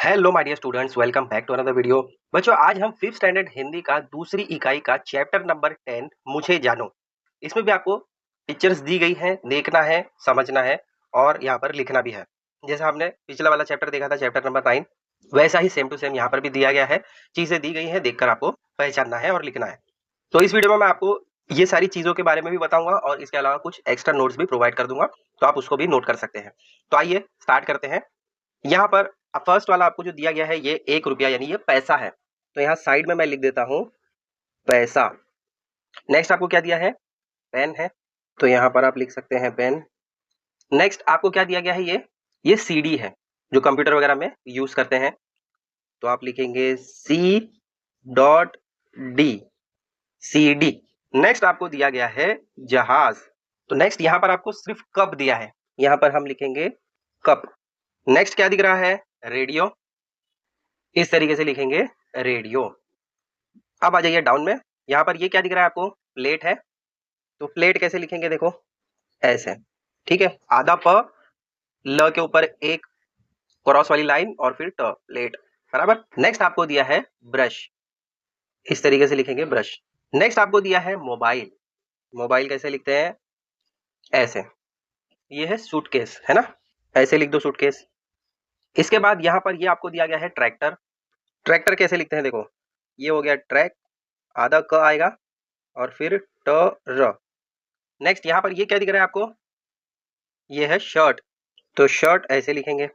Hello my dear students, welcome back to another video. बच्चों, आज हम फिफ्थ स्टैंडर्ड हिंदी का दूसरी इकाई का चैप्टर नंबर 10 मुझे जानो। इसमें भी आपको पिक्चर्स दी गई हैं, देखना है, समझना है और यहाँ पर लिखना भी है। जैसा हमने पिछला वाला चैप्टर देखा था, चैप्टर नंबर 9, वैसा ही सेम टू सेम यहाँ पर भी दिया गया है। चीजें दी गई हैं, देखकर आपको पहचानना है और लिखना है। तो इस वीडियो में मैं आपको ये सारी चीजों के बारे में भी बताऊंगा और इसके अलावा कुछ एक्स्ट्रा नोट्स भी प्रोवाइड कर दूंगा, तो आप उसको भी नोट कर सकते हैं। तो आइए स्टार्ट करते हैं। यहाँ पर फर्स्ट वाला आपको जो दिया गया है, ये 1 रुपया यानी ये पैसा है। तो यहाँ साइड में मैं लिख देता हूँ पैसा। नेक्स्ट आपको क्या दिया है? पेन है, तो यहाँ पर आप लिख सकते हैं पेन। नेक्स्ट आपको क्या दिया गया है? ये सीडी है, जो कंप्यूटर वगैरह में यूज करते हैं। तो आप लिखेंगे C dot D, C D. Next आपको दिया गया है जहाज। तो नेक्स्ट यहाँ पर आपको सिर्फ कप दिया है, यहाँ पर हम लिखेंगे कप। नेक्स्ट क्या दिख रहा है? रेडियो। इस तरीके से लिखेंगे रेडियो। अब आ जाइए डाउन में। यहाँ पर ये क्या दिख रहा है आपको? प्लेट है। तो प्लेट कैसे लिखेंगे? देखो ऐसे, ठीक है। आधा प, ल के ऊपर एक क्रॉस वाली लाइन और फिर ट, प्लेट, बराबर। नेक्स्ट आपको दिया है ब्रश। इस तरीके से लिखेंगे ब्रश। नेक्स्ट आपको दिया है मोबाइल। मोबाइल कैसे लिखते हैं? ऐसे। ये है सूटकेस, है ना? ऐसे लिख दो सूटकेस। इसके बाद यहाँ पर ये आपको दिया गया है ट्रैक्टर। ट्रैक्टर कैसे लिखते हैं? देखो, ये हो गया ट्रैक, आधा क आएगा और फिर ट र। नेक्स्ट यहाँ पर ये क्या दिख रहा है आपको? ये है शर्ट, तो शर्ट ऐसे लिखेंगे।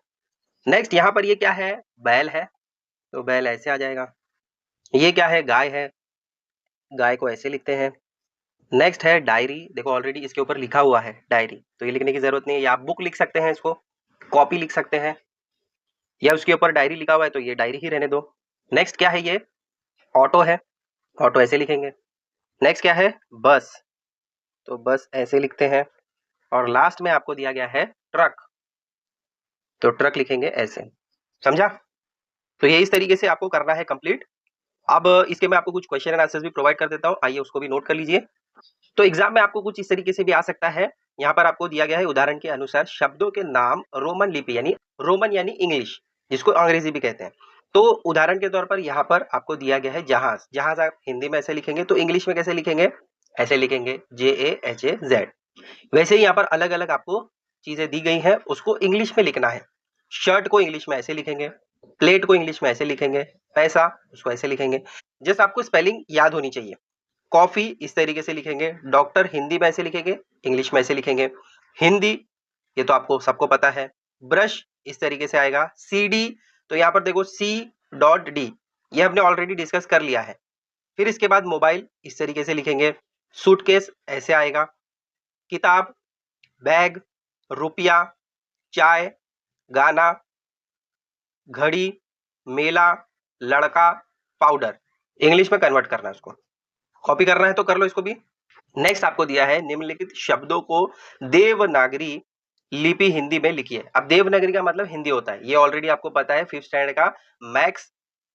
नेक्स्ट यहाँ पर ये क्या है? बैल है, तो बैल ऐसे आ जाएगा। ये क्या है? गाय है, गाय को ऐसे लिखते हैं। नेक्स्ट है डायरी। देखो ऑलरेडी इसके ऊपर लिखा हुआ है डायरी, तो ये लिखने की जरूरत नहीं है। या आप बुक लिख सकते हैं, इसको कॉपी लिख सकते हैं, या उसके ऊपर डायरी लिखा हुआ है तो ये डायरी ही रहने दो। नेक्स्ट क्या है? ये ऑटो है, ऑटो ऐसे लिखेंगे। नेक्स्ट क्या है? बस, तो बस ऐसे लिखते हैं। और लास्ट में आपको दिया गया है ट्रक, तो ट्रक लिखेंगे ऐसे। समझा? तो ये इस तरीके से आपको करना है कंप्लीट। अब इसके मैं आपको कुछ क्वेश्चन एंड आंसर्स भी प्रोवाइड कर देता हूँ, आइए उसको भी नोट कर लीजिए। तो एग्जाम में आपको कुछ इस तरीके से भी आ सकता है। यहाँ पर आपको दिया गया है उदाहरण के अनुसार शब्दों के नाम रोमन लिपि यानी रोमन यानी इंग्लिश, जिसको अंग्रेजी भी कहते हैं। तो उदाहरण के तौर पर यहाँ पर आपको दिया गया है जहाज। जहाज आप हिंदी में ऐसे लिखेंगे, तो इंग्लिश में कैसे लिखेंगे? ऐसे लिखेंगे JAHAZ। वैसे ही यहाँ पर अलग अलग आपको चीजें दी गई हैं, उसको इंग्लिश में लिखना है। शर्ट को इंग्लिश में ऐसे लिखेंगे, प्लेट को इंग्लिश में ऐसे लिखेंगे, पैसा उसको ऐसे लिखेंगे। जस्ट आपको स्पेलिंग याद होनी चाहिए। कॉफी इस तरीके से लिखेंगे, डॉक्टर हिंदी में ऐसे लिखेंगे, इंग्लिश में ऐसे लिखेंगे। हिंदी ये तो आपको सबको पता है। ब्रश इस तरीके से आएगा। CD, तो यहाँ पर देखो C.D, ये हमने ऑलरेडी डिस्कस कर लिया है। फिर इसके बाद मोबाइल इस तरीके से लिखेंगे। सूटकेस ऐसे आएगा। किताब, बैग, रुपया, चाय, गाना, घड़ी, मेला, लड़का, पाउडर। इंग्लिश में कन्वर्ट करना है उसको। कॉपी करना है तो कर लो इसको भी। नेक्स्ट आपको दिया है निम्नलिखित शब्दों को देवनागरी लिपि हिंदी में लिखिए। अब देवनागरी का मतलब हिंदी होता है, ये ऑलरेडी आपको पता है। फिफ्थ स्टैंडर्ड का maths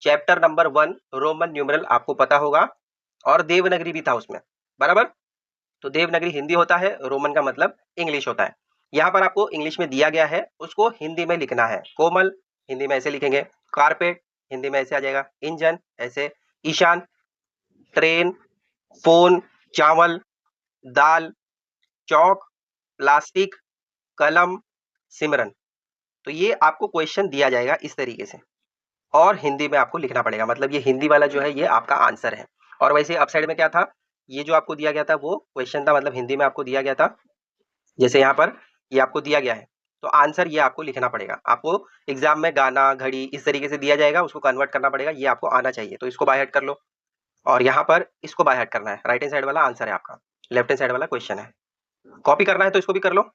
chapter number 1 Roman numeral आपको पता होगा, और देवनागरी भी था उसमें, बराबर। तो देवनागरी हिंदी होता है, रोमन का मतलब इंग्लिश होता है। यहाँ पर आपको इंग्लिश में दिया गया है, उसको हिंदी में लिखना है। कोमल हिंदी में ऐसे लिखेंगे, कारपेट हिंदी में ऐसे आ जाएगा, इंजन ऐसे, ईशान, ट्रेन, फोन, चावल, दाल, चौक, प्लास्टिक, कलम, सिमरन। तो ये आपको क्वेश्चन दिया जाएगा इस तरीके से, और हिंदी में आपको लिखना पड़ेगा। मतलब ये हिंदी वाला जो है ये आपका आंसर है। और वैसे अप साइड में क्या था? ये जो आपको दिया गया था वो क्वेश्चन था, मतलब हिंदी में आपको दिया गया था। जैसे यहाँ पर ये आपको दिया गया है, तो आंसर ये आपको लिखना पड़ेगा। आपको एग्जाम में गाना, घड़ी इस तरीके से दिया जाएगा, उसको कन्वर्ट करना पड़ेगा, ये आपको आना चाहिए। तो इसको बाय हेड कर लो, और यहाँ पर इसको बाय हेड करना है। राइट हैंड साइड वाला आंसर है आपका, लेफ्ट हैंड साइड वाला क्वेश्चन है। कॉपी करना है तो इसको भी कर लो।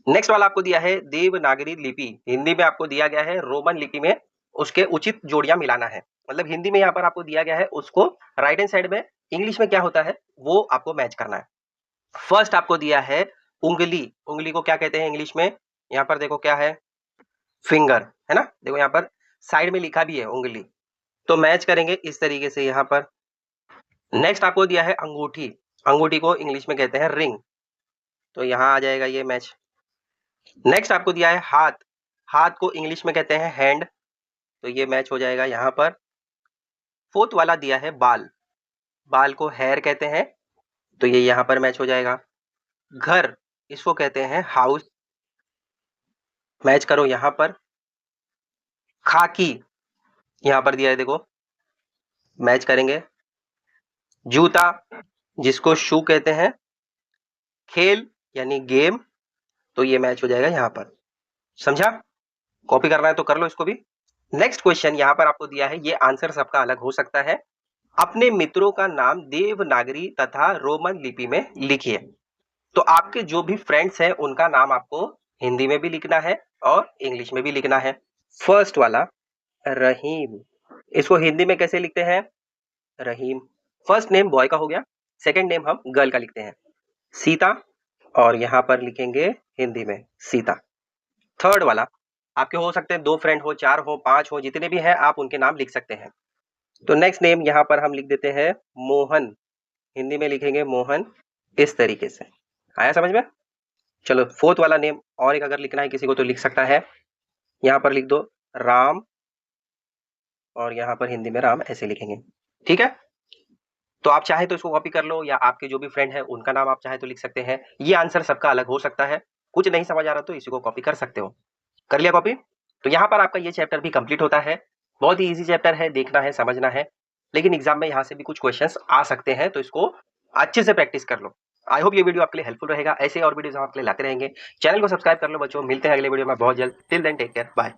नेक्स्ट वाला आपको दिया है देवनागरी लिपि, हिंदी में आपको दिया गया है रोमन लिपि में, उसके उचित जोड़ियां मिलाना है। मतलब हिंदी में यहाँ पर आपको दिया गया है, उसको राइट हैंड साइड में इंग्लिश में क्या होता है वो आपको मैच करना है। फर्स्ट आपको दिया है उंगली। उंगली को क्या कहते हैं इंग्लिश में? यहाँ पर देखो क्या है? फिंगर, है ना? देखो यहाँ पर साइड में लिखा भी है उंगली, तो मैच करेंगे इस तरीके से यहाँ पर। नेक्स्ट आपको दिया है अंगूठी। अंगूठी को इंग्लिश में कहते हैं रिंग, तो यहाँ आ जाएगा ये मैच। नेक्स्ट आपको दिया है हाथ। हाथ को इंग्लिश में कहते हैं हैंड, तो ये मैच हो जाएगा यहाँ पर। फोर्थ वाला दिया है बाल, बाल को हेयर कहते हैं, तो ये यहाँ पर मैच हो जाएगा। घर, इसको कहते हैं हाउस, मैच करो यहाँ पर। खाकी यहाँ पर दिया है, देखो मैच करेंगे। जूता, जिसको शू कहते हैं। खेल यानी गेम, तो ये मैच हो जाएगा यहाँ पर। समझा? कॉपी करना है तो कर लो इसको भी। नेक्स्ट क्वेश्चन यहाँ पर आपको दिया है, ये आंसर सबका अलग हो सकता है। अपने मित्रों का नाम देवनागरी तथा रोमन लिपि में लिखिए। तो आपके जो भी फ्रेंड्स हैं उनका नाम आपको हिंदी में भी लिखना है और इंग्लिश में भी लिखना है। फर्स्ट वाला रहीम, इसको हिंदी में कैसे लिखते हैं? रहीम। फर्स्ट नेम बॉय का हो गया, सेकंड नेम हम गर्ल का लिखते हैं, सीता, और यहाँ पर लिखेंगे हिंदी में सीता। थर्ड वाला, आपके हो सकते हैं 2 फ्रेंड हो, 4 हो, 5 हो, जितने भी हैं आप उनके नाम लिख सकते हैं। तो नेक्स्ट नेम यहाँ पर हम लिख देते हैं मोहन, हिंदी में लिखेंगे मोहन, इस तरीके से। आया समझ में? चलो फोर्थ वाला नेम और एक अगर लिखना है किसी को तो लिख सकता है, यहाँ पर लिख दो राम, और यहाँ पर हिंदी में राम ऐसे लिखेंगे। ठीक है? तो आप चाहे तो इसको कॉपी कर लो, या आपके जो भी फ्रेंड है उनका नाम आप चाहे तो लिख सकते हैं। ये आंसर सबका अलग हो सकता है। कुछ नहीं समझ आ रहा तो इसी को कॉपी कर सकते हो। कर लिया कॉपी? तो यहाँ पर आपका ये चैप्टर भी कंप्लीट होता है। बहुत ही इजी चैप्टर है, देखना है, समझना है, लेकिन एग्जाम में यहाँ से भी कुछ क्वेश्चंस आ सकते हैं, तो इसको अच्छे से प्रैक्टिस कर लो। आई होप ये वीडियो आपके लिए हेल्पफुल रहेगा। ऐसे और वीडियोस हम आपके लिए लाते रहेंगे। चैनल को सब्सक्राइब कर लो बच्चों। मिलते हैं अगले वीडियो में बहुत जल्द। Till then take care, bye.